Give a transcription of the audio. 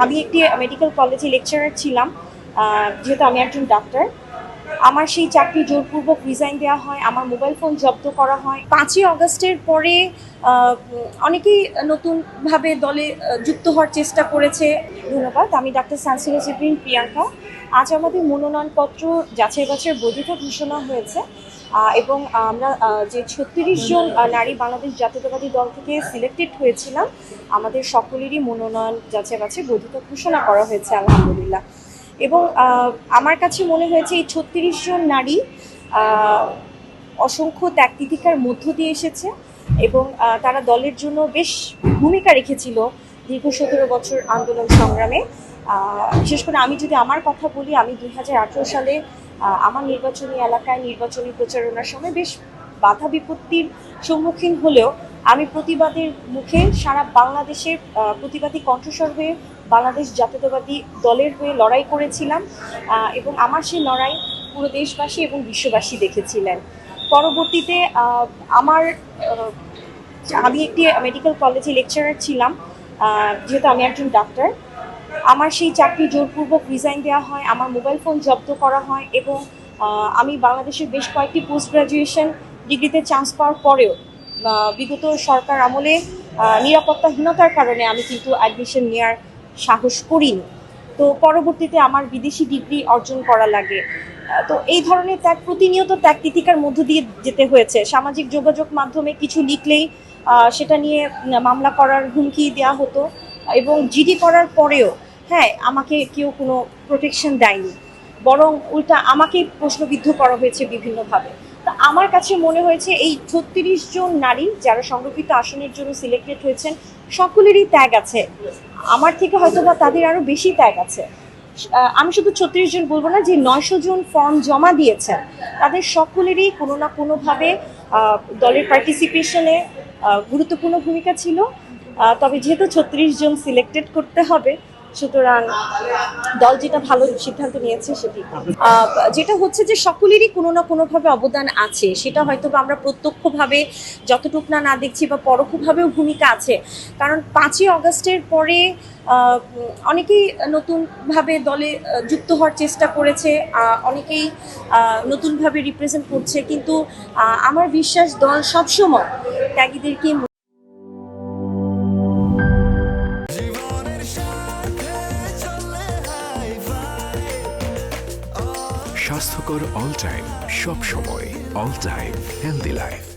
আমি একটি মেডিকেল কলেজে লেকচারার ছিলাম। যেহেতু আমি একজন ডাক্তার, আমার সেই চাকরি জোরপূর্বক রিজাইন দেওয়া হয়, আমার মোবাইল ফোন জব্দ করা হয়। 5ই অগাস্টের পরে অনেকেই নতুনভাবে দলে যুক্ত হওয়ার চেষ্টা করেছে। ধন্যবাদ। আমি ডাক্তার সানসিলা সিপ্রিন প্রিয়াঙ্কা। আজ আমাদের মনোনয়নপত্র যাচাই বাছাইয়ের বৈধতা ঘোষণা হয়েছে এবং আমরা যে 36 জন নারী বাংলাদেশ জাতীয়তাবাদী দল থেকে সিলেক্টেড হয়েছিলাম, আমাদের সকলেরই মনোনয়ন যাচাই বাছাই বৈধতা ঘোষণা করা হয়েছে আলহামদুলিল্লাহ। এবং আমার কাছে মনে হয়েছে এই 36 জন নারী অসংখ্য ত্যাগ তিতিক্ষার মধ্য দিয়ে এসেছে এবং তারা দলের জন্য বেশ ভূমিকা রেখেছিল দীর্ঘ 17 বছর আন্দোলন সংগ্রামে। বিশেষ করে আমি যদি আমার কথা বলি, আমি 2018 সালে আমার নির্বাচনী এলাকায় নির্বাচনী প্রচারণার সময় বেশ বাধা বিপত্তির সম্মুখীন হলেও আমি প্রতিবাদের মুখে সারা বাংলাদেশের প্রতিবাদী কণ্ঠস্বর হয়ে বাংলাদেশ জাতীয়তাবাদী দলের হয়ে লড়াই করেছিলাম এবং আমার সেই লড়াই পুরো দেশবাসী এবং বিশ্ববাসী দেখেছিলেন। পরবর্তীতে আমি একটি মেডিকেল কলেজে লেকচারার ছিলাম। যেহেতু আমি একজন ডাক্তার, আমার সেই চাকরি জোরপূর্বক রিজাইন দেওয়া হয়, আমার মোবাইল ফোন জব্দ করা হয় এবং আমি বাংলাদেশের বেশ কয়েকটি পোস্ট গ্রাজুয়েশন ডিগ্রিতে চান্স পাওয়ার পরেও বিগত সরকার আমলে নিরাপত্তাহীনতার কারণে আমি কিন্তু অ্যাডমিশন নেওয়ার সাহস করিনি। তো পরবর্তীতে আমার বিদেশি ডিগ্রি অর্জন করা লাগে। তো এই ধরনের প্রতিনিয়ত ত্যাগ তিতিক্ষার মধ্য দিয়ে যেতে হয়েছে। সামাজিক যোগাযোগ মাধ্যমে কিছু লিখলেই সেটা নিয়ে মামলা করার হুমকি দেওয়া হতো এবং জিডি করার পরেও আমাকে কেউ কোনো প্রোটেকশন দেয়নি, বরং উল্টা আমাকেই প্রশ্নবিদ্ধ করা হয়েছে বিভিন্নভাবে। তা আমার কাছে মনে হয়েছে এই 36 জন নারী যারা সংরক্ষিত আসনের জন্য সিলেক্টেড হয়েছেন, সকলেরই ত্যাগ আছে। আমার থেকে হয়তো বা তাদের আরও বেশি ত্যাগ আছে। আমি শুধু 36 জন বলবো না, যে 900 জন ফর্ম জমা দিয়েছেন তাদের সকলেরই কোনো না কোনোভাবে দলের পার্টিসিপেশনে গুরুত্বপূর্ণ ভূমিকা ছিল। তবে যেহেতু 36 জন সিলেক্টেড করতে হবে, সুতরাং দল যেটা ভালো সিদ্ধান্ত নিয়েছে সেটি যেটা হচ্ছে যে সকলেরই কোনো না কোনোভাবে অবদান আছে। সেটা হয়তো আমরা প্রত্যক্ষভাবে যতটুক না দেখছি বা পরোক্ষভাবেও ভূমিকা আছে, কারণ 5ই অগাস্টের পরে অনেকেই নতুনভাবে দলে যুক্ত হওয়ার চেষ্টা করেছে, অনেকেই নতুনভাবে রিপ্রেজেন্ট করছে, কিন্তু আমার বিশ্বাস দল সবসময় ত্যাগীদেরকে স্বাস্থ্যকর অল টাইম, সব সময় অল টাইম হেলদি লাইফ।